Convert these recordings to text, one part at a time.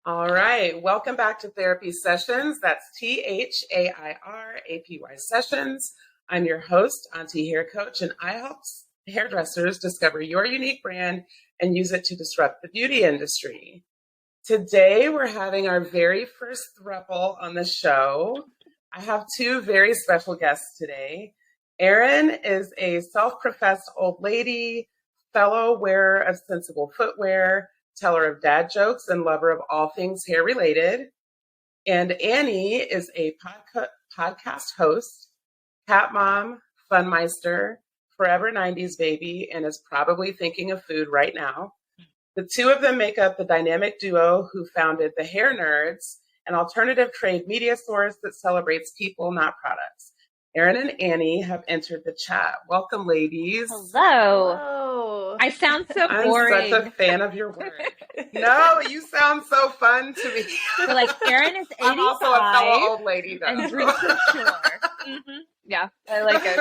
All right. Welcome back to Therapy Sessions. That's THAIRAPY Sessions. I'm your host, Auntie Hair Coach, and I help hairdressers discover your unique brand and use it to disrupt the beauty industry. Today, we're having our very first throuple on the show. I have two very special guests today. Erin is a self-professed old lady, fellow wearer of sensible footwear, teller of dad jokes, and lover of all things hair related. And Annie is a podcast host, cat mom, funmeister, forever 90s baby, and is probably thinking of food right now. The two of them make up the dynamic duo who founded The Hair Nerds, an alternative trade media source that celebrates people, not products. Erin and Annie have entered the chat. Welcome, ladies. Hello. Hello. I sound so boring. I'm such a fan of your work. No, you sound so fun to me. So, like, Erin is 85. I'm also a fellow old lady, though. And drinks Ensure. Yeah, I like it.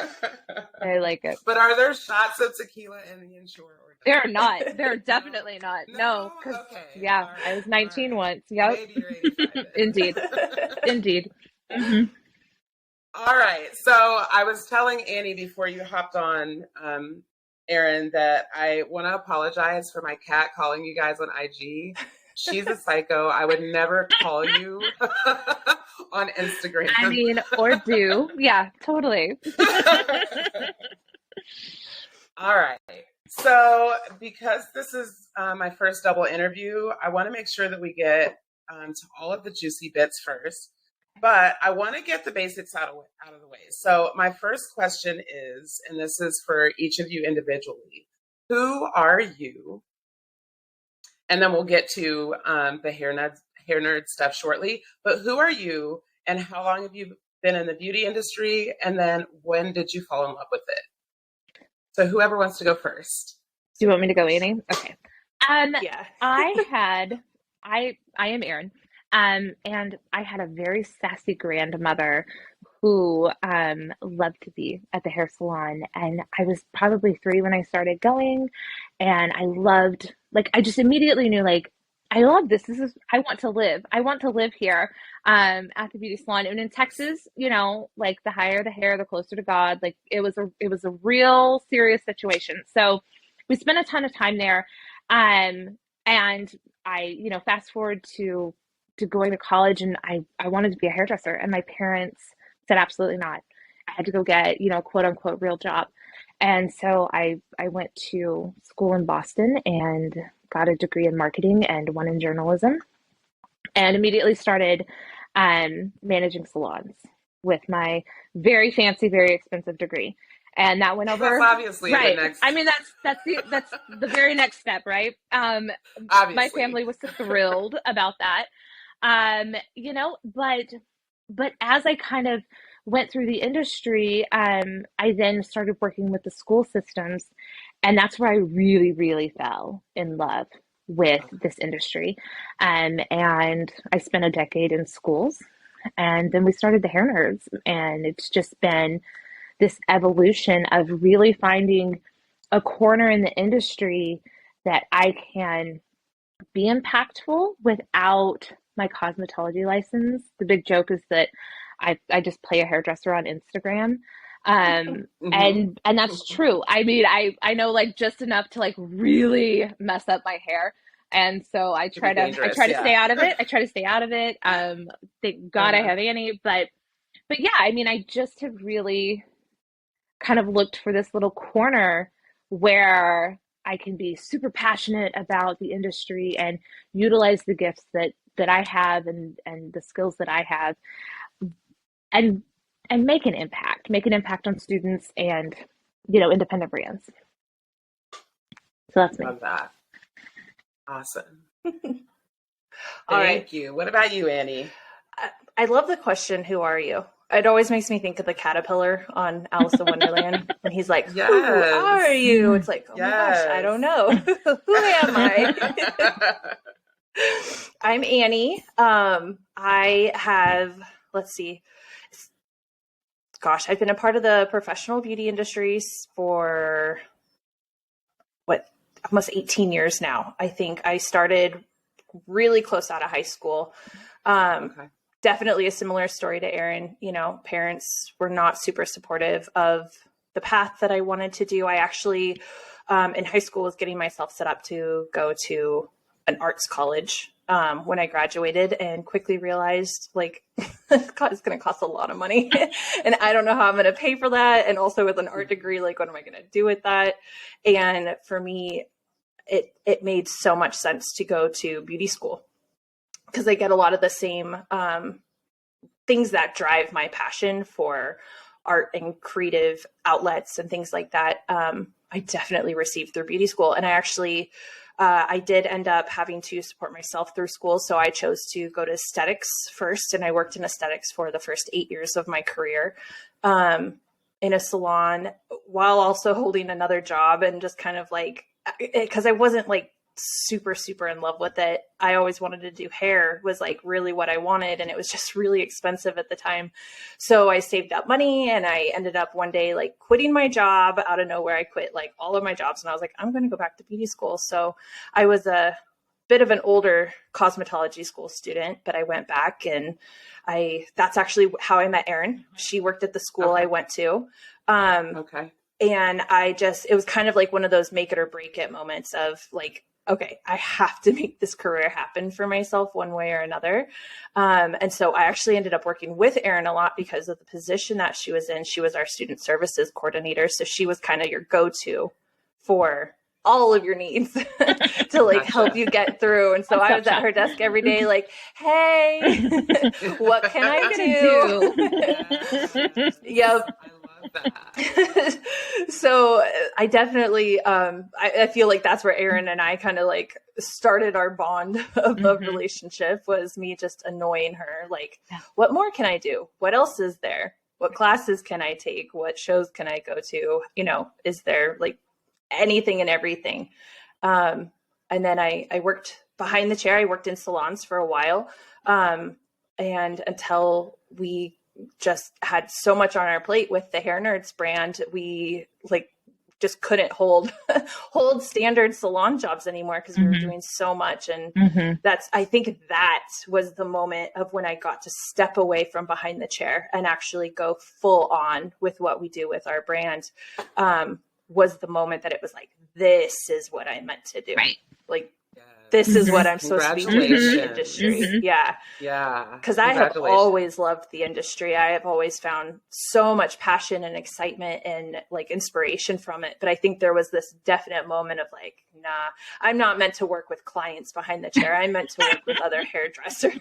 I like it. But are there shots of tequila in the Ensure? There are not. There are definitely not. No, because yeah, right, I was 19 once. Yep. Maybe you're 85. Indeed. Indeed. Mm-hmm. All right. So I was telling Annie before you hopped on, Erin, that I want to apologize for my cat calling you guys on IG. She's a psycho. I would never call you on Instagram. I mean, or do. Yeah, totally. All right. So because this is my first double interview, I want to make sure that we get to all of the juicy bits first. But I want to get the basics out of the way. So my first question is, and this is for each of you individually, who are you? And then we'll get to the hair nerd stuff shortly. But who are you, and how long have you been in the beauty industry? And then when did you fall in love with it? So whoever wants to go first. Do you want me to go, Annie? Okay. Yeah. I am Erin. And I had a very sassy grandmother who loved to be at the hair salon. And I was probably 3 when I started going. And I loved, I just immediately knew, I love this. I want to live. I want to live here at the beauty salon. And in Texas, the higher the hair, the closer to God. It was a real serious situation. So we spent a ton of time there. And I, fast forward to going to college, and I wanted to be a hairdresser, and my parents said absolutely not. I had to go get, quote unquote real job. And so I went to school in Boston and got a degree in marketing and one in journalism, and immediately started managing salons with my very fancy, very expensive degree. And that went over. That's obviously right. The next. I mean, that's the very next step, right? Obviously. My family was thrilled about that. But as I kind of went through the industry, I then started working with the school systems, and that's where I really, really fell in love with this industry. And I spent a decade in schools, and then we started the Hair Nerds, and it's just been this evolution of really finding a corner in the industry that I can be impactful without my cosmetology license. The big joke is that I just play a hairdresser on Instagram. Mm-hmm. and that's true. I mean, I know just enough to really mess up my hair. And so I try to stay out of it. I try to stay out of it. Thank God I have Annie, but yeah, I mean, I just have really kind of looked for this little corner where I can be super passionate about the industry and utilize the gifts that I have and the skills that I have, and make an impact on students and, independent brands. So that's me. Love that. Awesome. All right. Thank you. What about you, Annie? I love the question, who are you? It always makes me think of the caterpillar on Alice in Wonderland when he's like, yes. Who are you? It's like, oh yes. my gosh, I don't know. Who am I? I'm Annie. I have, let's see, gosh, I've been a part of the professional beauty industries for almost 18 years now. I think I started really close out of high school. Definitely a similar story to Erin. You know, parents were not super supportive of the path that I wanted to do. I actually, in high school, was getting myself set up to go to an arts college when I graduated, and quickly realized like it's going to cost a lot of money and I don't know how I'm going to pay for that. And also with an art degree, like what am I going to do with that? And for me, it made so much sense to go to beauty school because I get a lot of the same things that drive my passion for art and creative outlets and things like that. I definitely received through beauty school. And I actually, I did end up having to support myself through school. So I chose to go to aesthetics first. And I worked in aesthetics for the first 8 years of my career in a salon while also holding another job and just kind of like, because I wasn't like super in love with it. I always wanted to do hair was like really what I wanted. And it was just really expensive at the time. So I saved up money and I ended up one day like quitting my job out of nowhere. I quit like all of my jobs and I was like, I'm going to go back to beauty school. So I was a bit of an older cosmetology school student, but I went back and that's actually how I met Erin. She worked at the school I went to. And it was kind of like one of those make it or break it moments of like, okay, I have to make this career happen for myself one way or another. And so I actually ended up working with Erin a lot because of the position that she was in. She was our student services coordinator. So she was kind of your go-to for all of your needs to like help you get through. And so I was at her desk every day, like, hey, what can I do? Yep. That. So I definitely, I feel like that's where Erin and I kind of like started our bond of relationship was me just annoying her. Like, what more can I do? What else is there? What classes can I take? What shows can I go to? You know, is there like anything and everything? And then I worked behind the chair. I worked in salons for a while. And until we just had so much on our plate with the Hair Nerds brand, we like just couldn't hold standard salon jobs anymore because we were doing so much. And I think that was the moment of when I got to step away from behind the chair and actually go full on with what we do with our brand. Was the moment that it was like, this is what I meant to do. Right. Like, this is what I'm supposed to be doing in the industry. Yeah. Because I have always loved the industry. I have always found so much passion and excitement and like inspiration from it. But I think there was this definite moment of like, nah, I'm not meant to work with clients behind the chair. I'm meant to work with other hairdressers.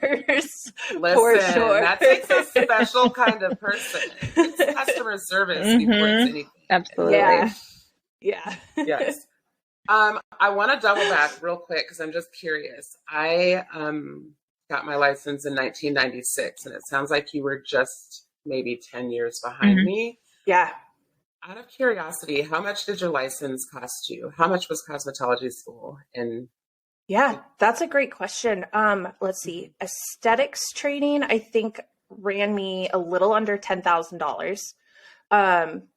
For sure. That takes a special kind of person. It's customer service before it's anything. Absolutely. Yeah. Yes. I want to double back real quick because I'm just curious. I got my license in 1996, and it sounds like you were just maybe 10 years behind me. Yeah. Out of curiosity, how much did your license cost you? How much was cosmetology school? Yeah, that's a great question. Let's see. Aesthetics training, I think, ran me a little under $10,000.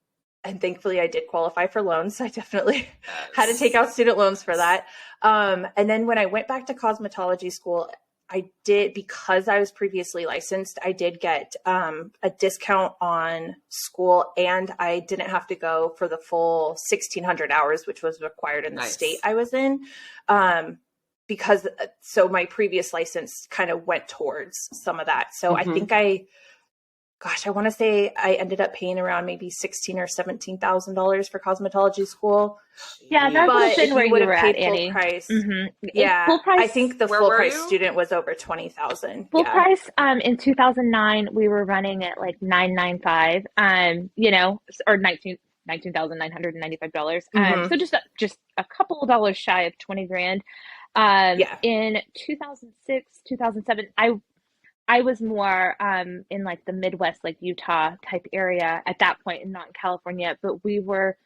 And thankfully I did qualify for loans. I definitely had to take out student loans for that. And then when I went back to cosmetology school, I did, because I was previously licensed, I did get a discount on school, and I didn't have to go for the full 1,600 hours, which was required in the state I was in. So my previous license kind of went towards some of that. So I think I want to say I ended up paying around maybe $16,000 or $17,000 for cosmetology school. Yeah, that would have been where you were at, Annie. Price. Yeah, full price. I think the full price student was over $20,000. Full price. In 2009, we were running at like $995. Or $19,995. So just a couple of dollars shy of 20 grand. In 2006, 2007, I was more in like the Midwest, like Utah type area at that point, and not in California, but we were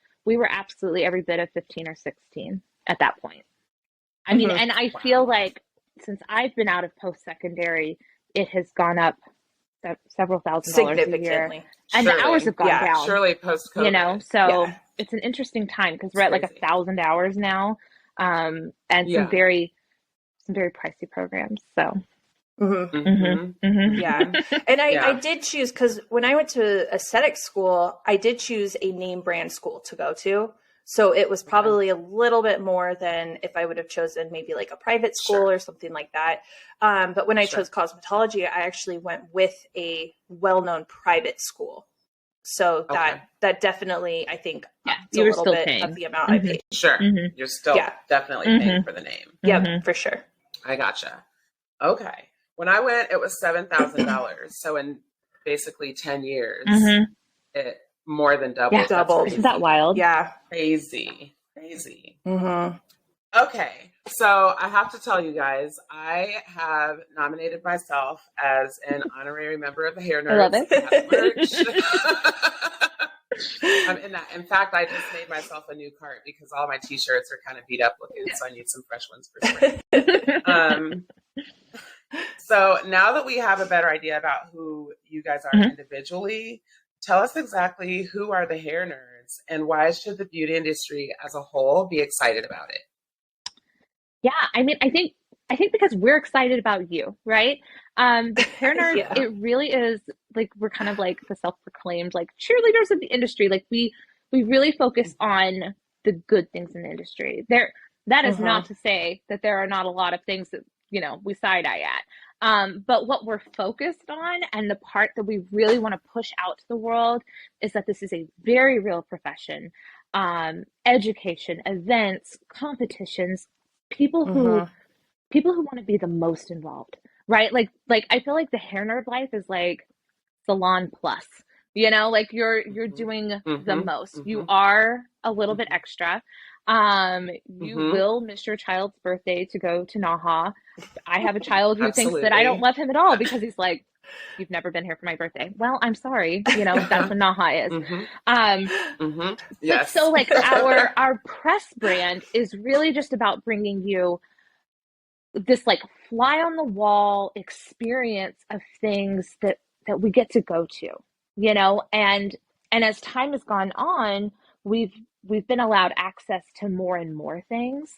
absolutely every bit of 15 or 16 at that point. I mean, and I feel like since I've been out of post-secondary, it has gone up several $1,000s a year, and the hours have gone down. Surely post-COVID. So it's an interesting time because we're at like 1,000 hours now, and some some very pricey programs. So. Yeah. And I did choose, because when I went to aesthetic school, I did choose a name brand school to go to. So it was probably a little bit more than if I would have chosen maybe like a private school or something like that. But when I chose cosmetology, I actually went with a well-known private school. So that definitely, I think, you were still bit paying of the amount I paid. Sure. You're still definitely paying for the name. Yep, for sure. I gotcha. Okay. When I went, it was $7,000. So in basically 10 years, it more than doubled. Yeah, doubled. Isn't that wild? Yeah. Crazy. Okay. So I have to tell you guys, I have nominated myself as an honorary member of the Hair Nerds. I love it. I'm in that. In fact, I just made myself a new cart because all my t-shirts are kind of beat up looking, so I need some fresh ones for spring. So now that we have a better idea about who you guys are individually, tell us exactly who are the Hair Nerds and why should the beauty industry as a whole be excited about it? Yeah, I mean, I think because we're excited about you, right? The Hair Nerds, it really is like, we're kind of like the self-proclaimed like cheerleaders of the industry. Like we really focus on the good things in the industry. That is not to say that there are not a lot of things that, you know, we side-eye at. But what we're focused on and the part that we really want to push out to the world is that this is a very real profession. Education, events, competitions, people who want to be the most involved, right? Like I feel like the Hair Nerd life is like salon plus, you know, like you're doing the most. You are a little bit extra. You will miss your child's birthday to go to Naha. I have a child who thinks that I don't love him at all because he's like, you've never been here for my birthday. Well, I'm sorry, you know, that's what Naha is. Yes. So like our press brand is really just about bringing you this like fly on the wall experience of things that we get to go to, you know, and as time has gone on, we've been allowed access to more and more things.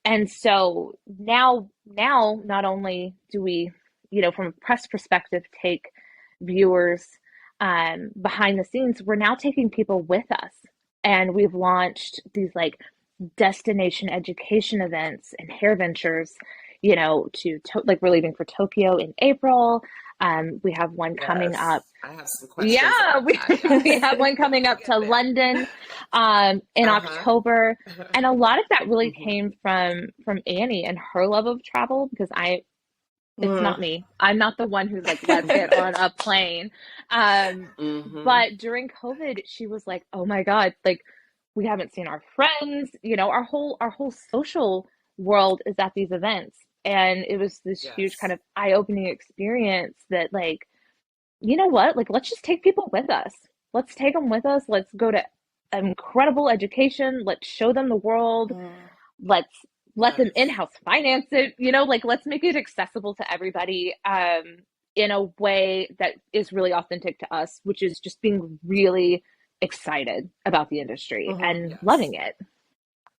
And so now not only do we, you know, from a press perspective, take viewers behind the scenes, we're now taking people with us. And we've launched these like destination education events and Hairventures, you know, like we're leaving for Tokyo in April. We have one coming up. I have some questions. Yeah, we have one coming up to London in October. And a lot of that really came from Annie and her love of travel, because it's not me. I'm not the one who's like, let's get on a plane. But during COVID, she was like, oh my God, like we haven't seen our friends, you know, our whole social world is at these events. And it was this huge kind of eye-opening experience that like, you know what, like, let's just take people with us. Let's take them with us. Let's go to incredible education. Let's show them the world. Let's let them in-house finance it, you know, like let's make it accessible to everybody in a way that is really authentic to us, which is just being really excited about the industry and loving it.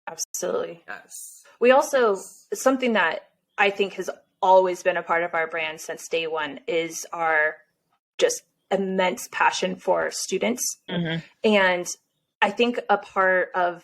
Absolutely. Yes. We also, something that I think has always been a part of our brand since day one is our just immense passion for students. And I think a part of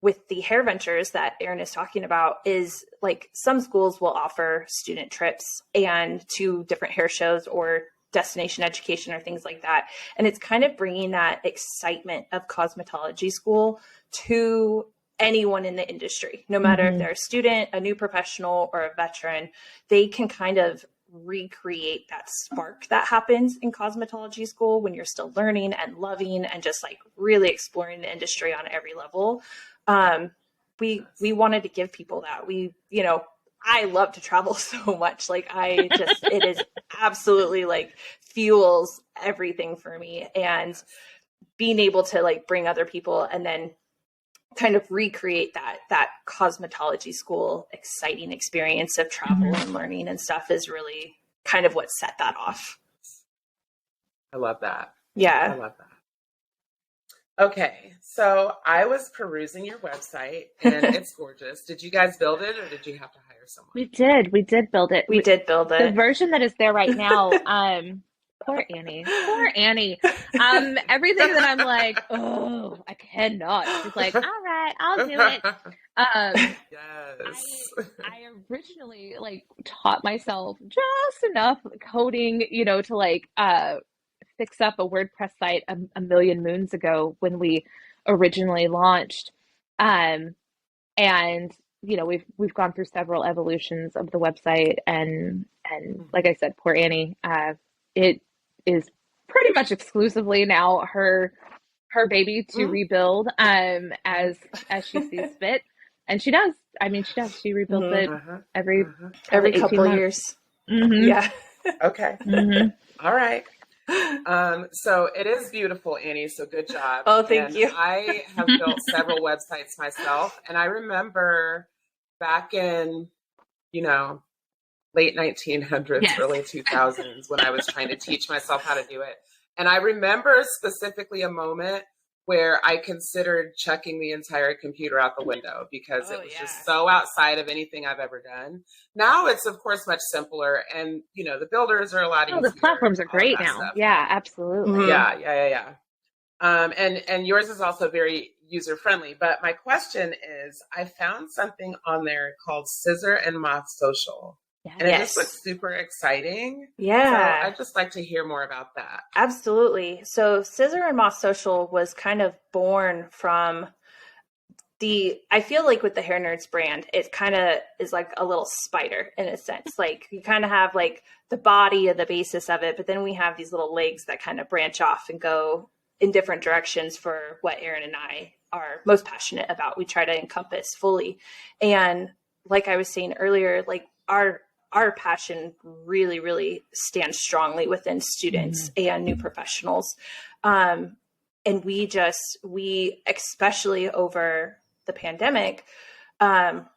with the Hairventures that Erin is talking about is like some schools will offer student trips and to different hair shows or destination education or things like that. And it's kind of bringing that excitement of cosmetology school to anyone in the industry, no matter if they're a student, a new professional, or a veteran. They can kind of recreate that spark that happens in cosmetology school when you're still learning and loving and just like really exploring the industry on every level. We wanted to give people that. You know, I love to travel so much. Like it is absolutely like fuels everything for me, and being able to like bring other people and then kind of recreate that cosmetology school exciting experience of travel and learning and stuff is really kind of what set that off. I love that. Yeah. I love that. Okay. So I was perusing your website and it's gorgeous. Did you guys build it or did you have to hire someone. We did build it. We did build The it. version that is there right now, poor Annie. Poor Annie. Everything that I'm like, oh, I cannot. She's like, all right, I'll do it. Yes. I originally like taught myself just enough coding, you know, to like fix up a WordPress site a million moons ago when we originally launched. And you know, we've gone through several evolutions of the website, and like I said, poor Annie, it is pretty much exclusively now her baby to rebuild as she sees fit. And she does. I mean, she does. She rebuilds it every couple 18 years. months. Yeah. Okay. All right. So it is beautiful, Annie. So good job. Oh, thank you. I have built several websites myself, and I remember back in, you know, late 1900s, Yes. early 2000s when I was trying to teach myself how to do it. And I remember specifically a moment where I considered chucking the entire computer out the window because it was just so outside of anything I've ever done. Now it's, of course, much simpler. And, you know, the builders are a lot easier. The platforms are great now. Stuff. Yeah, absolutely. Yeah. And yours is also very user-friendly. But my question is, I found something on there called Scissor and Moth Social. And it just looks super exciting. Yeah. So I'd just like to hear more about that. Absolutely. So Scissor and Moth Social was kind of born from I feel like with the Hair Nerds brand, it kind of is like a little spider in a sense. Like you kind of have like the body of the basis of it, but then we have these little legs that kind of branch off and go in different directions for what Erin and I are most passionate about. We try to encompass fully. And like I was saying earlier, like our passion really, really stands strongly within students and new professionals. And we especially over the pandemic,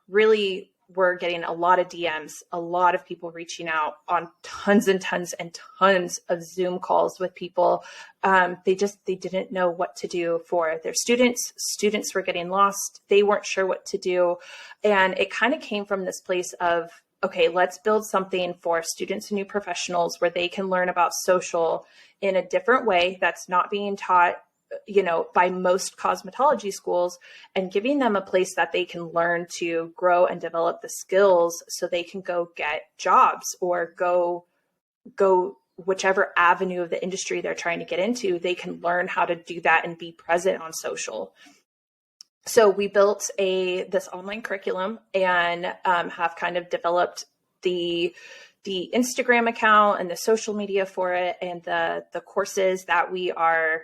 really were getting a lot of DMs, a lot of people reaching out on tons and tons and tons of Zoom calls with people. They didn't know what to do for their students. Students were getting lost. They weren't sure what to do. And it kind of came from this place of, okay, let's build something for students and new professionals where they can learn about social in a different way that's not being taught, you know, by most cosmetology schools, and giving them a place that they can learn to grow and develop the skills so they can go get jobs or go whichever avenue of the industry they're trying to get into. They can learn how to do that and be present on social. So we built this online curriculum and have kind of developed the Instagram account and the social media for it, and the courses that we are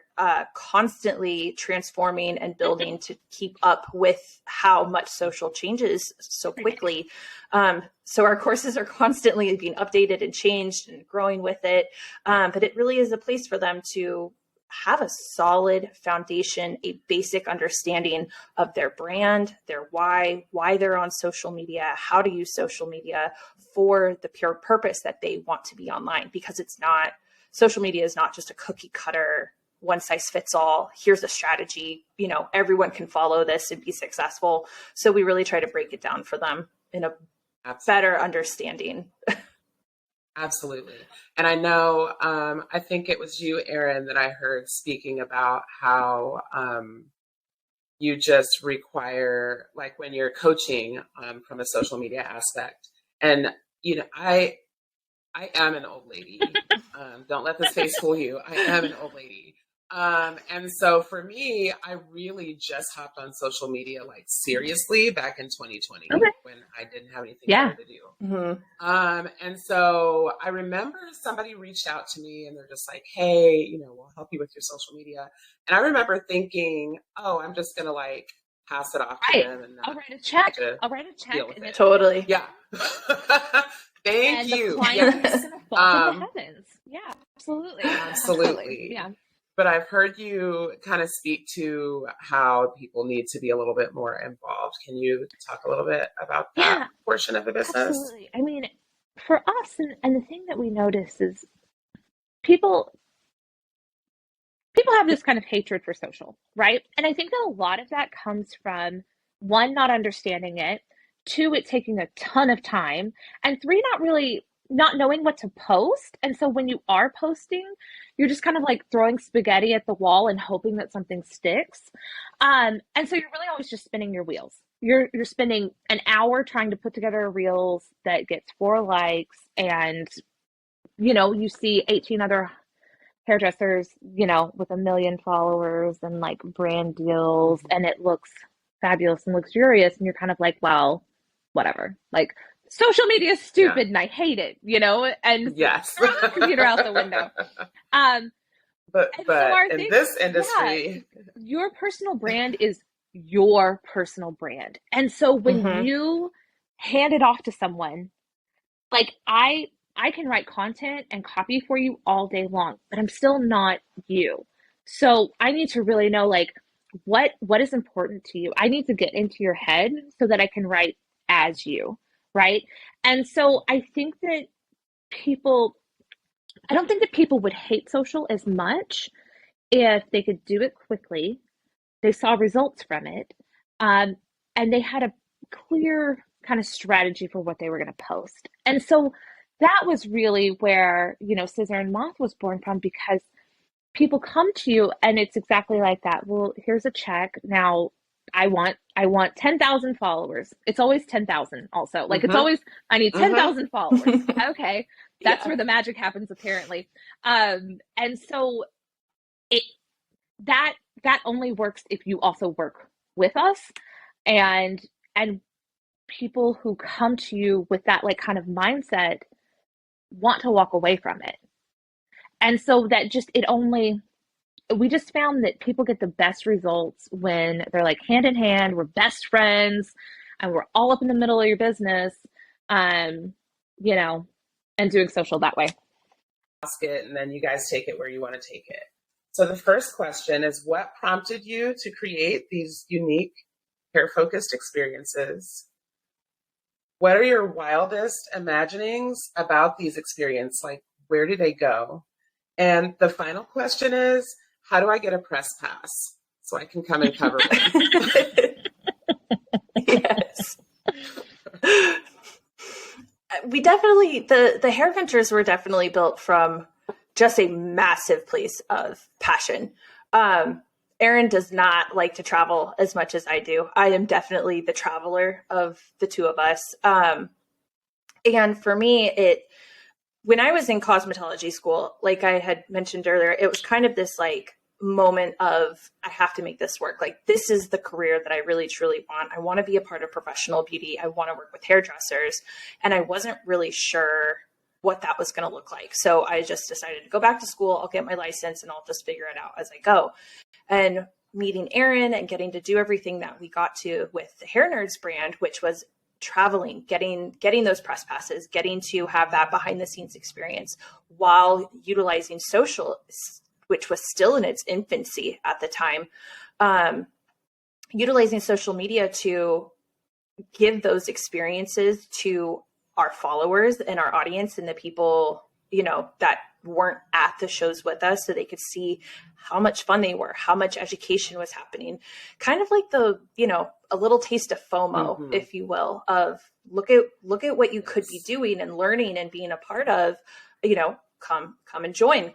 constantly transforming and building to keep up with how much social changes so quickly. So our courses are constantly being updated and changed and growing with it. But it really is a place for them to have a solid foundation, a basic understanding of their brand, their why they're on social media, how to use social media for the pure purpose that they want to be online. Because social media is not just a cookie cutter, one size fits all. Here's a strategy, you know, everyone can follow this and be successful. So we really try to break it down for them in a better understanding. Absolutely. And I know, I think it was you, Erin, that I heard speaking about how you just require, like when you're coaching from a social media aspect. And, you know, I am an old lady. Don't let this face fool you. I am an old lady. And so for me, I really just hopped on social media, like seriously, back in 2020 when I didn't have anything better to do. And so I remember somebody reached out to me and they're just like, hey, you know, we'll help you with your social media. And I remember thinking, oh, I'm just going to like pass it off to them. And I'll write a check. And totally. Yeah. Thank you. The client is going to fall from the heavens. Yeah, absolutely. Absolutely. Yeah. But I've heard you kind of speak to how people need to be a little bit more involved. Can you talk a little bit about that portion of the business? Absolutely. I mean, for us, and the thing that we notice is people have this kind of hatred for social, right? And I think that a lot of that comes from, one, not understanding it, 2, it taking a ton of time, and 3, not knowing what to post. And so when you are posting, you're just kind of like throwing spaghetti at the wall and hoping that something sticks. And so you're really always just spinning your wheels. You're spending an hour trying to put together a reels that gets 4 likes, and you see 18 other hairdressers, with 1 million followers and like brand deals, and it looks fabulous and luxurious, and you're kind of like, well, whatever. Like, social media is stupid, and I hate it, and yes, throw the computer out the window. But so in this industry, your personal brand is your personal brand. And so when you hand it off to someone, like I can write content and copy for you all day long, but I'm still not you. So I need to really know, like, what is important to you. I need to get into your head so that I can write as you, right? And so I don't think that people would hate social as much if they could do it quickly, they saw results from it, and they had a clear kind of strategy for what they were going to post. And so that was really where, Scissor and Moth was born from, because people come to you and it's exactly like that. Well, here's a check. Now I want 10,000 followers. It's always 10,000 also. Like it's always, I need 10,000 followers. Okay. That's where the magic happens, apparently. And so that only works if you also work with us, and people who come to you with that like kind of mindset want to walk away from it. And so that we just found that people get the best results when they're like hand in hand, we're best friends, and we're all up in the middle of your business, and doing social that way. Ask it, and then you guys take it where you want to take it. So the first question is, what prompted you to create these unique hair-focused experiences? What are your wildest imaginings about these experiences? Like, where do they go? And the final question is, how do I get a press pass so I can come and cover one? Yes. We definitely, the Hairventures were definitely built from just a massive place of passion. Erin does not like to travel as much as I do. I am definitely the traveler of the two of us. And for me, when I was in cosmetology school, like I had mentioned earlier, it was kind of this like moment of, I have to make this work. Like, this is the career that I really, truly want. I want to be a part of professional beauty. I want to work with hairdressers. And I wasn't really sure what that was going to look like. So I just decided to go back to school. I'll get my license and I'll just figure it out as I go. And meeting Erin and getting to do everything that we got to with the Hair Nerds brand, which was traveling, getting those press passes, getting to have that behind the scenes experience while utilizing social, which was still in its infancy at the time, utilizing social media to give those experiences to our followers and our audience and the people, that weren't at the shows with us, so they could see how much fun they were, how much education was happening. Kind of like a little taste of FOMO, if you will, of look at what you could be doing and learning and being a part of, come and join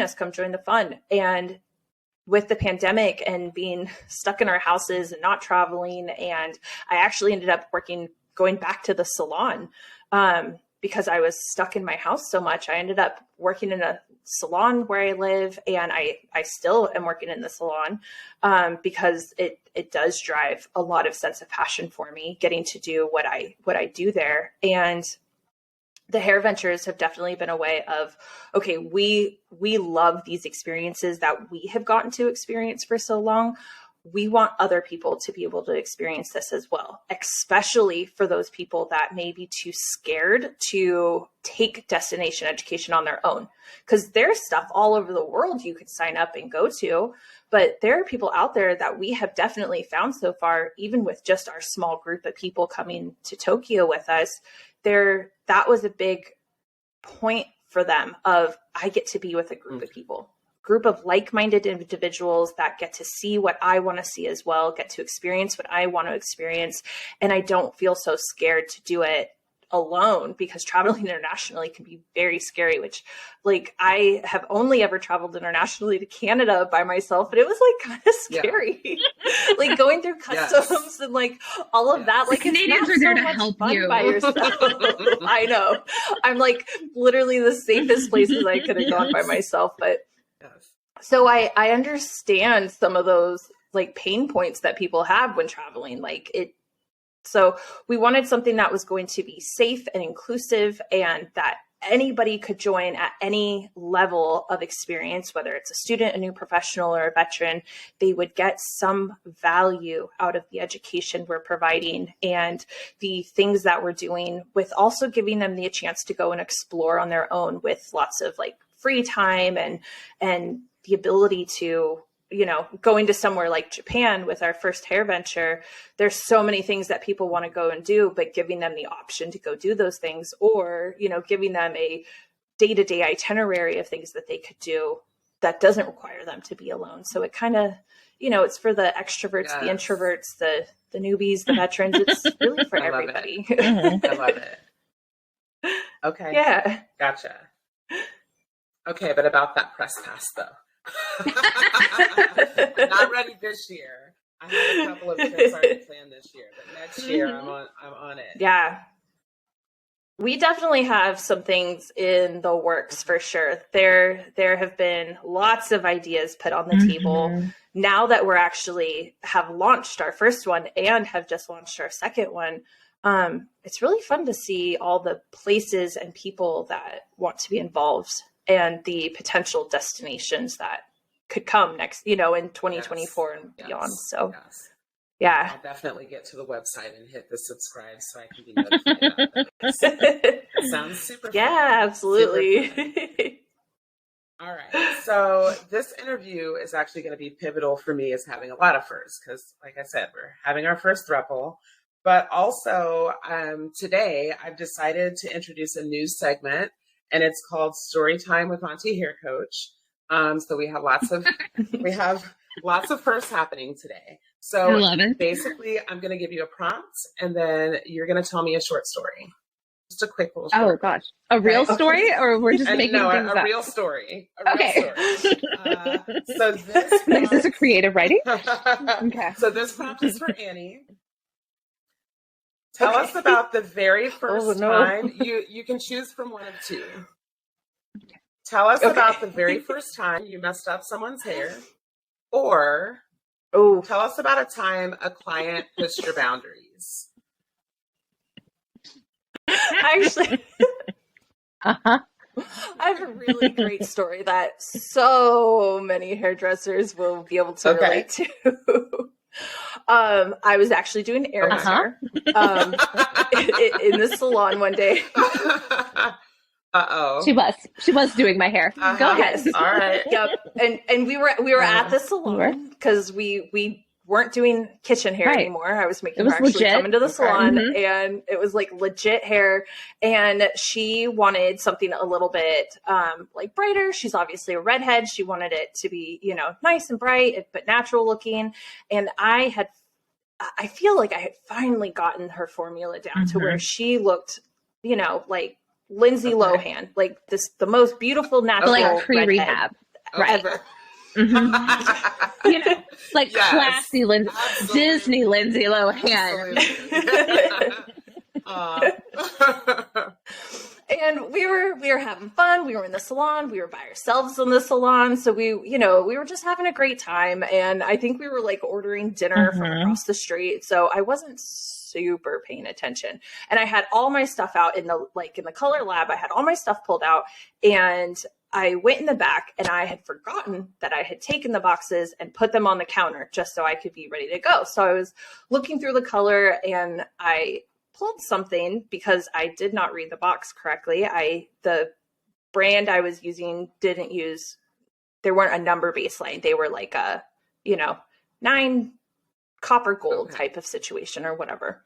us, come join the fun. And with the pandemic and being stuck in our houses and not traveling, and I actually ended up going back to the salon, because I was stuck in my house so much. I ended up working in a salon where I live, and I still am working in the salon, because it does drive a lot of sense of passion for me, getting to do what I do there. And the Hairventures have definitely been a way of, okay, we love these experiences that we have gotten to experience for so long. We want other people to be able to experience this as well, especially for those people that may be too scared to take destination education on their own. Because there's stuff all over the world you could sign up and go to, but there are people out there that we have definitely found so far, even with just our small group of people coming to Tokyo with us, that was a big point for them of, I get to be with a group of people group of like-minded individuals that get to see what I want to see as well, get to experience what I want to experience. And I don't feel so scared to do it alone, because traveling internationally can be very scary, which like I have only ever traveled internationally to Canada by myself, and it was like kind of scary. Like going through customs and like all of that. Like Canadians are there to help you by yourself. I know. I'm like literally the safest places I could have gone by myself. But so I understand some of those like pain points that people have when traveling. Like so we wanted something that was going to be safe and inclusive, and that anybody could join at any level of experience, whether it's a student, a new professional, or a veteran. They would get some value out of the education we're providing and the things that we're doing, with also giving them the chance to go and explore on their own with lots of like free time and the ability to, you know, going to somewhere like Japan with our first Hairventure, there's so many things that people want to go and do, but giving them the option to go do those things, or, you know, giving them a day-to-day itinerary of things that they could do that doesn't require them to be alone. So it kind of, you know, it's for the extroverts, the introverts, the newbies, the veterans. It's really for everybody. I love it. Okay. Yeah. Gotcha. Okay, but about that press pass though. Not ready this year. I have a couple of trips already planned this year, but next year I'm on it. Yeah. We definitely have some things in the works for sure. There have been lots of ideas put on the table. Now that we're actually have launched our first one and have just launched our second one, it's really fun to see all the places and people that want to be involved, and the potential destinations that could come next, you know, in 2024 and beyond. So, yeah. I'll definitely get to the website and hit the subscribe so I can be notified about that. That sounds super fun. Yeah, absolutely. All right. So this interview is actually going to be pivotal for me as having a lot of firsts, because like I said, we're having our first throuple. But also today I've decided to introduce a new segment, and it's called Story Time with Auntie Hair Coach. So we have lots of firsts happening today. So I love it. Basically, I'm going to give you a prompt, and then you're going to tell me a short story. Just a quick little story. Oh gosh, a real story, or we're just making things up? A real story. Story. So this is this a creative writing? Okay. So this prompt is for Annie. Tell us about the very first time. You can choose from one of two. Okay. Tell us about the very first time you messed up someone's hair, or tell us about a time a client pushed your boundaries. Actually, I have a really great story that so many hairdressers will be able to relate to. I was actually doing Erin's hair in the salon one day. She was doing my hair. Go ahead. Yes. All right. Yep. And we were at the salon because we weren't doing kitchen hair anymore. I was making her actually come into the salon, and it was like legit hair. And she wanted something a little bit like brighter. She's obviously a redhead. She wanted it to be, you know, nice and bright, but natural looking. And I feel like I had finally gotten her formula down to where she looked, you know, like Lindsay Lohan, like the most beautiful natural like pre-rehab ever. You know, like classy Disney Lindsay Lohan. And we were having fun. We were in the salon. We were by ourselves in the salon. So we were just having a great time. And I think we were like ordering dinner from across the street. So I wasn't super paying attention. And I had all my stuff out in the color lab. I had all my stuff pulled out, and I went in the back, and I had forgotten that I had taken the boxes and put them on the counter just so I could be ready to go. So I was looking through the color, and I pulled something because I did not read the box correctly. The brand I was using there weren't a number baseline. They were like a, 9 copper gold type of situation or whatever.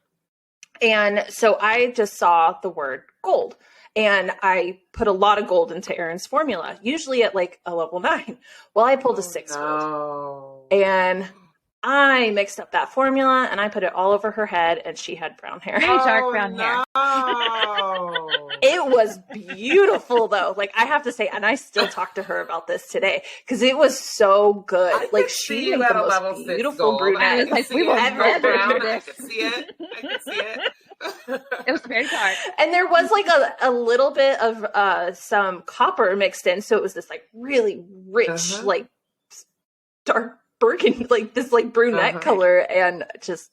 And so I just saw the word gold. And I put a lot of gold into Erin's formula, usually at like a level 9. Well, I pulled a 6 gold. And I mixed up that formula and I put it all over her head and she had brown hair. Very dark brown hair. It was beautiful though. Like I have to say, and I still talk to her about this today because it was so good. Like she made the most beautiful brunette. Like we will never do this. I could see it. It was very dark. And there was like a little bit of some copper mixed in. So it was this like really rich, like dark burgundy, like this like brunette color. And just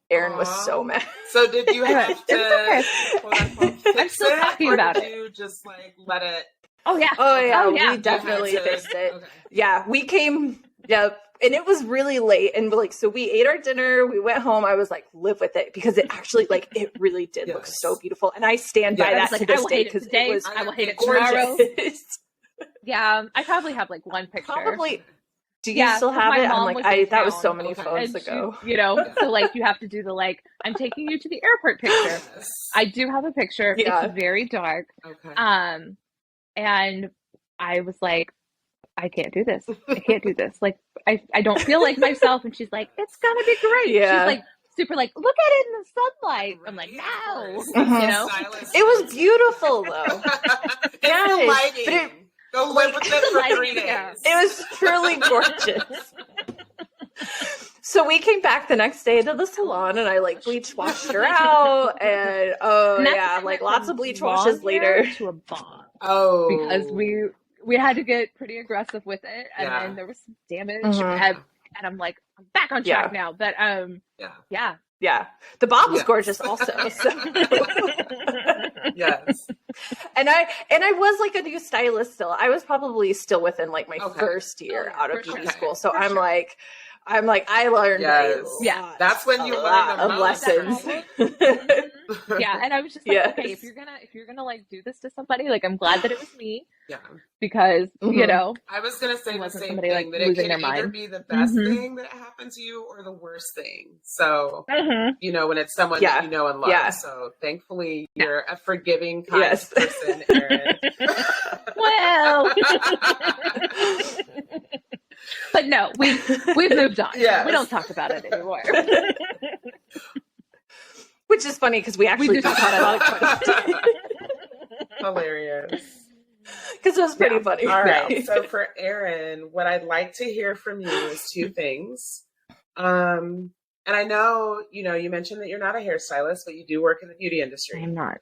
Erin was so mad. So did you have to quote unquote fix I'm still talking about it. You just like let it? Oh yeah. We definitely fixed it. Okay. Yeah, we came. Yeah. And it was really late. And like, so we ate our dinner, we went home. I was like, live with it because it actually like, it really did look so beautiful. And I stand by that to this day because it was I will hate it gorgeous. Tomorrow. Yeah. I probably have like one picture. Probably. Do you still have it? I'm like, that was so many phones ago. You know, so like you have to do the like, I'm taking you to the airport picture. I do have a picture. Yeah. It's very dark. Okay. And I was like, I can't do this. I can't do this. Like, I don't feel like myself. And she's like, it's gonna be great. Yeah. She's like, super like, look at it in the sunlight. I'm like, no. You know? It was beautiful though. Yes. But it, go live with it for 3 days. Yeah. It was truly gorgeous. So we came back the next day to the salon and I like bleach washed her out and like lots of bleach washes later. To a bomb. Oh. Because we had to get pretty aggressive with it and then there was some damage and I'm like, I'm back on track now. But yeah. The bob was gorgeous also. So. Yes. And I was like a new stylist still. I was probably still within like my first year out of beauty school. So I'm like I learned a lot. That's when you learn of lessons. Yeah, and I was just like, okay, if you're gonna like do this to somebody, like I'm glad that it was me. Yeah. Because you know, I was gonna say the same thing, like, that it can either be the best thing that happened to you or the worst thing. So you know, when it's someone that you know and love. Yeah. So thankfully you're a forgiving, kind person, Erin. Well. But no, we've moved on. Yeah, we don't talk about it anymore. Which is funny because we actually talk about it. Hilarious. Because it was pretty funny. All right. So for Erin, what I'd like to hear from you is 2 things. And I know, you mentioned that you're not a hairstylist, but you do work in the beauty industry. I'm not.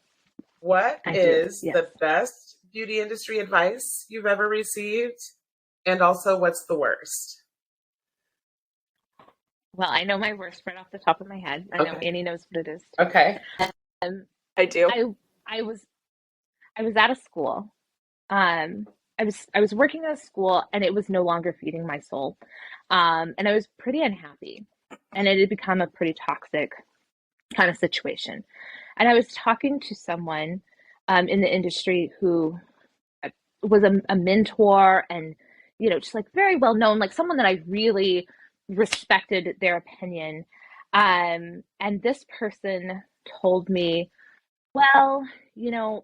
What is the best beauty industry advice you've ever received? And also, what's the worst? Well, I know my worst right off the top of my head. I know Annie knows what it is. Okay. I do. I was at a school. I was working at a school and it was no longer feeding my soul. And I was pretty unhappy. And it had become a pretty toxic kind of situation. And I was talking to someone in the industry who was a mentor and just like very well known, like someone that I really respected their opinion. And this person told me, well,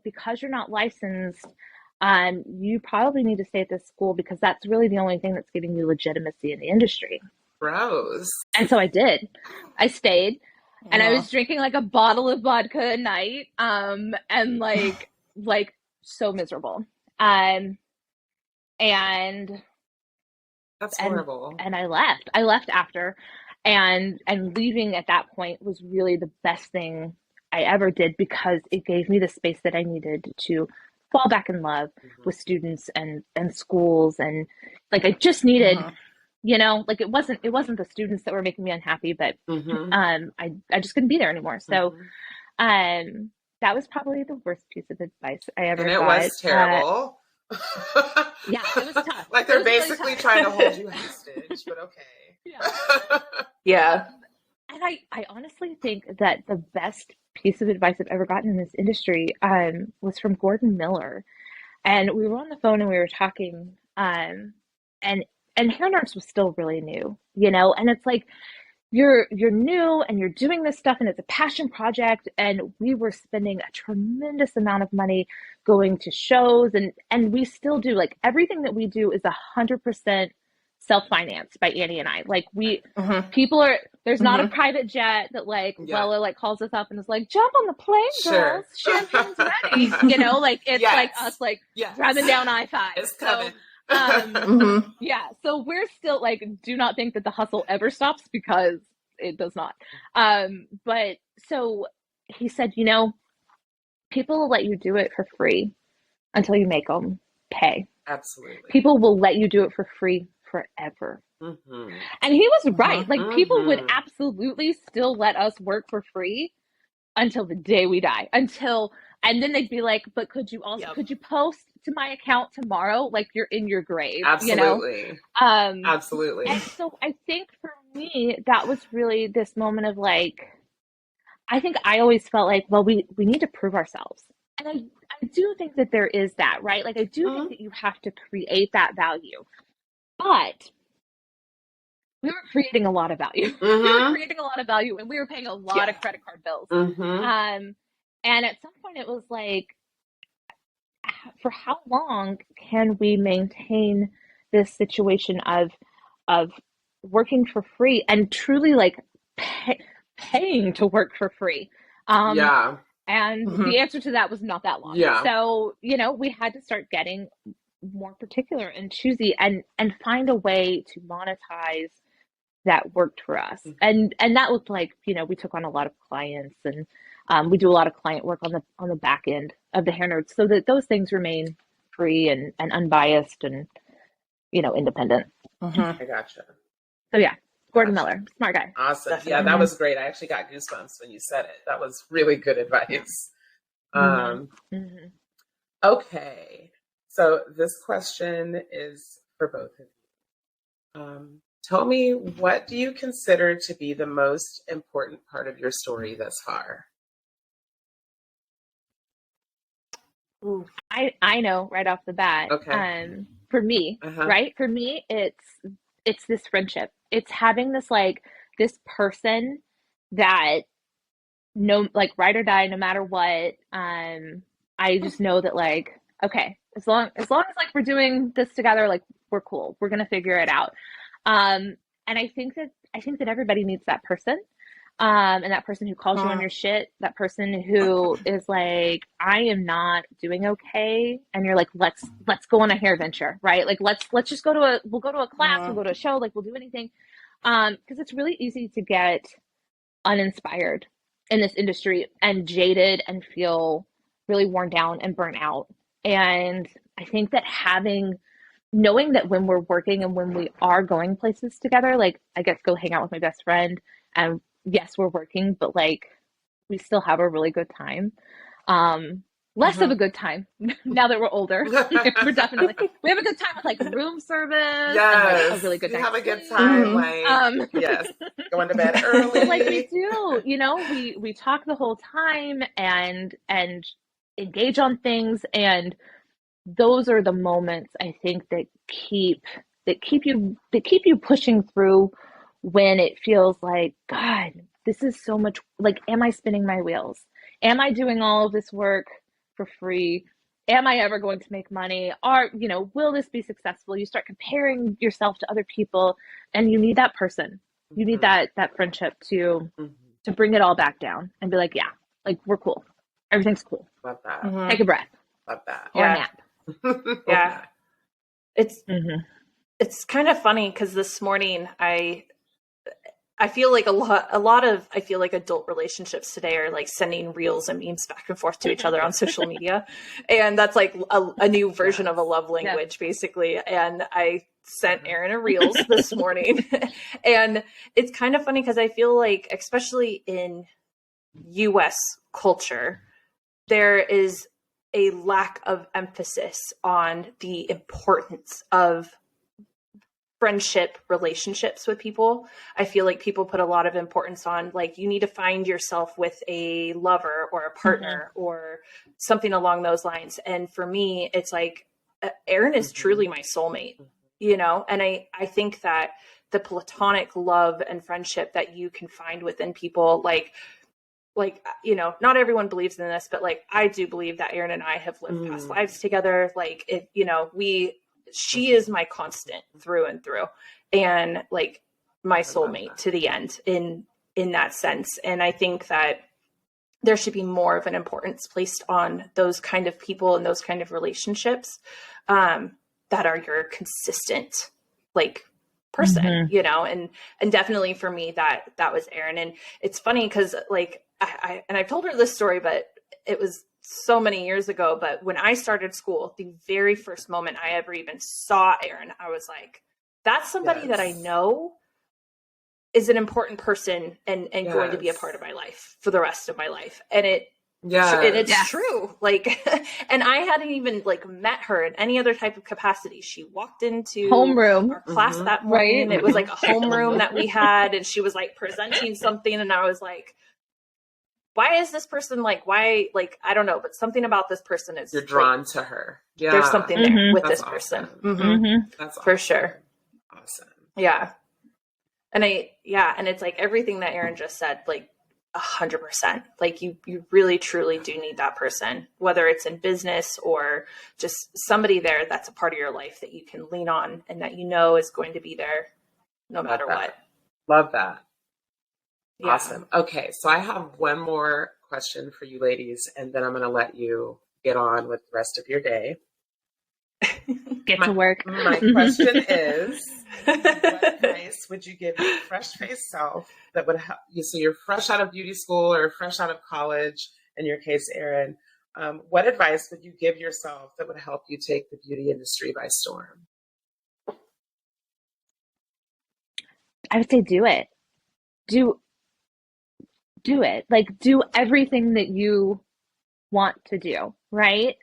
because you're not licensed, you probably need to stay at this school because that's really the only thing that's giving you legitimacy in the industry. Gross. And so I did. I stayed and I was drinking like a bottle of vodka a night, and like so miserable. And that's horrible. And I left after, and leaving at that point was really the best thing I ever did because it gave me the space that I needed to fall back in love with students and schools. And like, I just needed, like it wasn't the students that were making me unhappy, but I just couldn't be there anymore. So, that was probably the worst piece of advice I ever got. And it was terrible. Yeah, it was tough. Like they're basically really trying to hold you hostage, but okay. Yeah. And I honestly think that the best piece of advice I've ever gotten in this industry was from Gordon Miller. And we were on the phone and we were talking, and hair nurse was still really new, and it's like, you're new and you're doing this stuff and it's a passion project. And we were spending a tremendous amount of money going to shows, and we still do. Like, everything that we do is 100% self-financed by Annie and I. Like, people are, there's not a private jet that like Bella like calls us up and is like, jump on the plane, girls, champagne's ready. You know, like, it's like us like driving down I-5. It's coming. Yeah, so we're still like, do not think that the hustle ever stops, because it does not. But so he said, you know, people will let you do it for free until you make them pay. Absolutely. People will let you do it for free forever. And he was right. Like, people would absolutely still let us work for free until the day we die. And then they'd be like, but could you also, could you post to my account tomorrow? Like, you're in your grave. Absolutely. You know? Absolutely. And so I think for me, that was really this moment of like, I think I always felt like, well, we need to prove ourselves. And I do think that there is that, right? Like, I do think that you have to create that value. But we were creating a lot of value. We were creating a lot of value, and we were paying a lot of credit card bills. And at some point it was like, for how long can we maintain this situation of working for free and truly like paying to work for free? And the answer to that was not that long. So, you know, we had to start getting more particular and choosy and find a way to monetize that worked for us. And that looked like, you know, we took on a lot of clients, and we do a lot of client work on the back end of the Hair Nerds, so that those things remain free and unbiased and, you know, independent. I gotcha. So yeah, Gordon Miller, smart guy. Awesome. Definitely. Yeah, that was great. I actually got goosebumps when you said it. That was really good advice. Okay. So this question is for both of you. Tell me, what do you consider to be the most important part of your story thus far? Ooh, I know right off the bat. Okay. For me, right? For me, it's this friendship. It's having this like this person that like ride or die, no matter what. I just know that like, okay, as long as like we're doing this together, like we're cool. We're gonna figure it out. And I think that everybody needs that person. And that person who calls you on your shit, that person who is like, I am not doing okay. And you're like, let's go on a Hairventure, right? Like, let's just we'll go to a class, we'll go to a show, like we'll do anything. Cause it's really easy to get uninspired in this industry and jaded and feel really worn down and burnt out. And I think that knowing that when we're working and when we are going places together, like I get to go hang out with my best friend, and yes, we're working, but like we still have a really good time. Less of a good time now that we're older. We have a good time with like room service. Yes, and, like, a really good we time. Have a good time. Like yes, going to bed early. But like we do, you know, we talk the whole time and engage on things, and those are the moments I think that keep you pushing through when it feels like, God, this is so much, like, am I spinning my wheels? Am I doing all of this work for free? Am I ever going to make money? Will this be successful? You start comparing yourself to other people, and you need that person. You need that friendship to bring it all back down and be like, yeah, like we're cool. Everything's cool. Love that. Take a breath. Love that. Or a nap. Yeah. It's kind of funny because this morning I feel like a lot of I feel like adult relationships today are like sending reels and memes back and forth to each other on social media, and that's like a new version of a love language basically. And I sent Erin a reels this morning, and it's kind of funny because I feel like, especially in U.S. culture, there is a lack of emphasis on the importance of friendship relationships with people. I feel like people put a lot of importance on, like, you need to find yourself with a lover or a partner or something along those lines. And for me, it's like, Erin is truly my soulmate, you know? And I think that the platonic love and friendship that you can find within people. Like, you know, not everyone believes in this, but like, I do believe that Erin and I have lived past lives together. Like, it, you know, she is my constant through and through, and like my soulmate to the end in that sense. And I think that there should be more of an importance placed on those kind of people and those kind of relationships, that are your consistent, like, person, you know, and definitely for me, that was Erin. And it's funny because like, I've told her this story, but it was so many years ago. But when I started school, the very first moment I ever even saw Erin, I was like, that's somebody that I know is an important person and going to be a part of my life for the rest of my life. And it's true. Like, and I hadn't even like met her in any other type of capacity. She walked into homeroom our class that morning. Right? It was like a homeroom that we had, and she was like presenting something. And I was like, why is this person why, I don't know, but something about this person is, you're drawn to her. Yeah. There's something there with That's this person. Awesome. That's awesome. For sure. Awesome. Yeah. And and it's like everything that Erin just said, like 100%, like you really truly do need that person, whether it's in business or just somebody there that's a part of your life that you can lean on and that you know is going to be there no matter what. Love that. Yeah. Awesome. Okay. So I have one more question for you ladies, and then I'm going to let you get on with the rest of your day. Get to work. My question is, what advice would you give your fresh-faced self that would help you? So you're fresh out of beauty school or fresh out of college, in your case, Erin. What advice would you give yourself that would help you take the beauty industry by storm? I would say do it. Do it. Like, do everything that you want to do, right?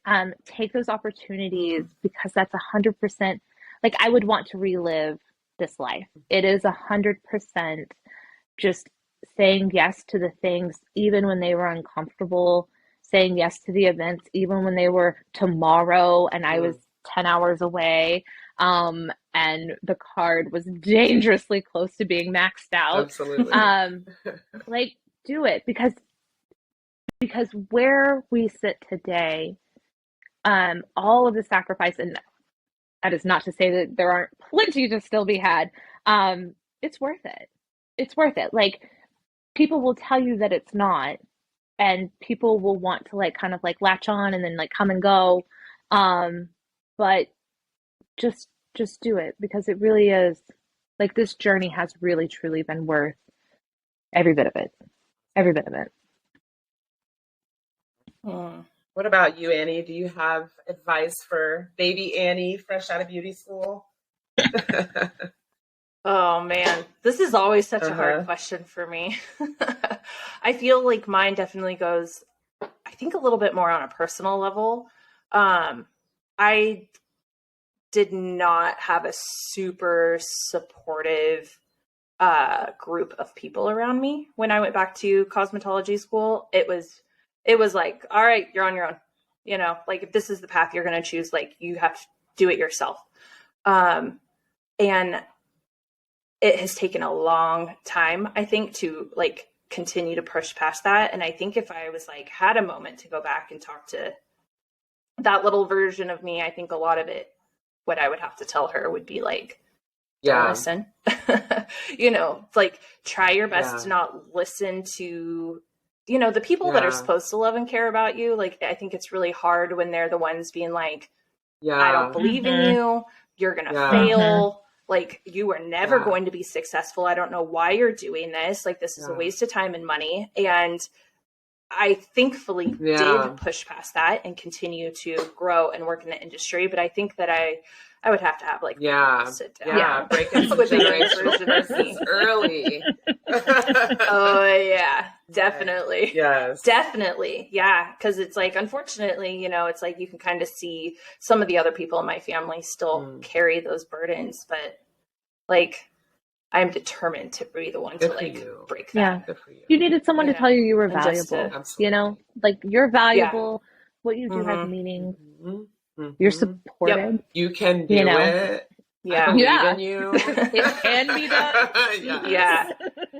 Take those opportunities, because that's 100%, like, I would want to relive this life. It is 100% just saying yes to the things, even when they were uncomfortable, saying yes to the events, even when they were tomorrow and I was 10 hours away, and the card was dangerously close to being maxed out. Absolutely. Like, do it, because where we sit today, all of the sacrifice, and that is not to say that there aren't plenty to still be had, it's worth it. It's worth it. Like, people will tell you that it's not, and people will want to like kind of like latch on and then like come and go, but just do it, because it really is, like, this journey has really truly been worth every bit of it. Every bit of it. What about you, Annie? Do you have advice for baby Annie, fresh out of beauty school? Oh man, this is always such a hard question for me. I feel like mine definitely goes, I think, a little bit more on a personal level. I did not have a super supportive group of people around me when I went back to cosmetology school. It was like, all right, you're on your own. You know, like, if this is the path you're going to choose, like, you have to do it yourself. And it has taken a long time, I think, to like continue to push past that. And I think if I was like, had a moment to go back and talk to that little version of me, I think a lot of it, what I would have to tell her would be like, listen, you know, like, try your best to not listen to, you know, the people that are supposed to love and care about you. Like, I think it's really hard when they're the ones being like, I don't believe in you. You're going to fail. Like, you are never going to be successful. I don't know why you're doing this. Like, this is a waste of time and money. And I thankfully did push past that and continue to grow and work in the industry. But I think that I would have to have like sit down. Breaking some generations early. Oh yeah, definitely. Right. Yes, definitely. Yeah, because it's like, unfortunately, you know, it's like you can kind of see some of the other people in my family still carry those burdens, but like, I'm determined to be the one to like break that. Yeah, you needed someone to tell you were valuable. You know, like, you're valuable. What you do has meaning. You're supported. You can do it. Yeah. I believe Yeah. in you. It can be done. Yeah. Yeah.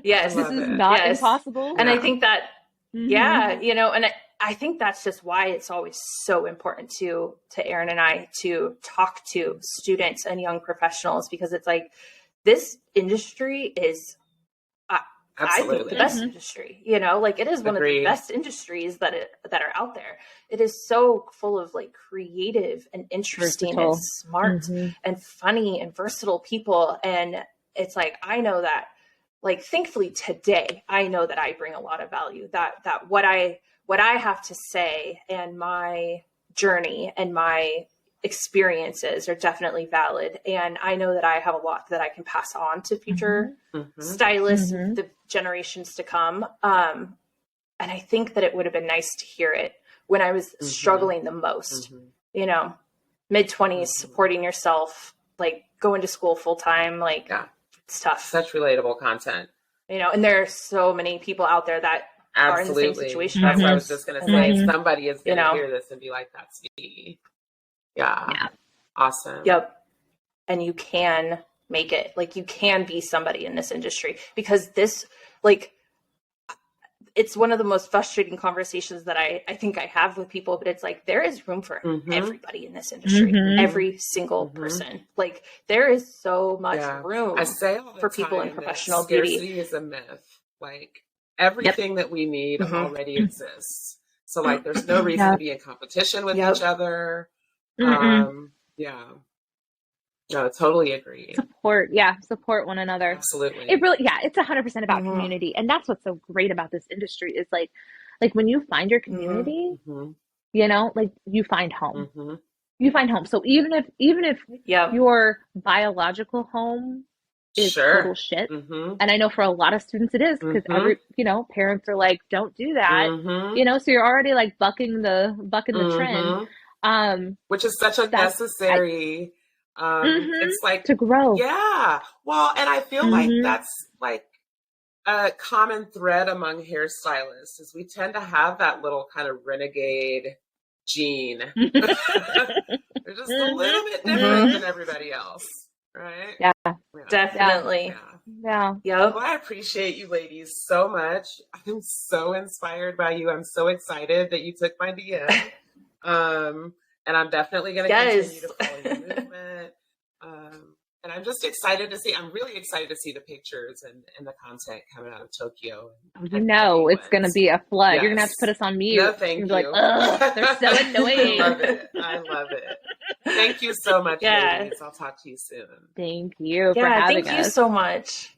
Yes. This love is it. not Yes. impossible. And I Yeah. think that, Mhm. yeah, you know, and I think that's just why it's always so important to Erin and I to talk to students and young professionals, because it's like, this industry is, I think, the Absolutely. best Mhm. industry, you know, like it is one of the Agreed. best industries that are out there. It is so full of like creative and interesting Versatile. and smart Mhm. and funny and versatile people. And it's like, I know that, like, thankfully today, I know that I bring a lot of value, that what I have to say and my journey and my experiences are definitely valid. And I know that I have a lot that I can pass on to future stylists, Mhm. the generations to come. And I think that it would have been nice to hear it when I was struggling the most, you know, mid-20s, supporting yourself, like going to school full time, like Yeah. it's tough, Such relatable content. you know, and there are so many people out there that are in the same Absolutely. situation. That's as what I us. was just going to And, say. like, Somebody is you going to know, hear this and be like, that's me. Yeah. Yeah. Awesome. yep. And you can make it, like, you can be somebody in this industry, because this, like, it's one of the most frustrating conversations that I think I have with people, but it's like, there is room for everybody in this industry, every single person. Like, there is so much room I say all the for people in time that professional beauty. scarcity is a myth. Like, everything that we need already exists. So, like, there's no reason to be in competition with each other. Yeah. No, totally agree. Support one another. Absolutely. It really, it's 100% about community. And that's what's so great about this industry is like when you find your community, you know, like you find home. You find home. So even if your biological home is total shit, and I know for a lot of students it is, because parents are like, don't do that, you know, so you're already like bucking the trend. Which is such a necessary it's like to grow. Yeah. Well, and I feel like that's like a common thread among hairstylists is we tend to have that little kind of renegade gene. They're just a little bit different than everybody else. Right? Yeah. Definitely. Yeah. Well, I appreciate you ladies so much. I'm so inspired by you. I'm so excited that you took my DM. And I'm definitely going to continue to follow your movement. And I'm just excited to see, I'm really excited to see the pictures and the content coming out of Tokyo. It's going to be a flood. Yes. You're going to have to put us on mute. No, thank you. Like, ugh, they're so annoying. I love it. Thank you so much, ladies. I'll talk to you soon. Thank you for having us. Thank you so much.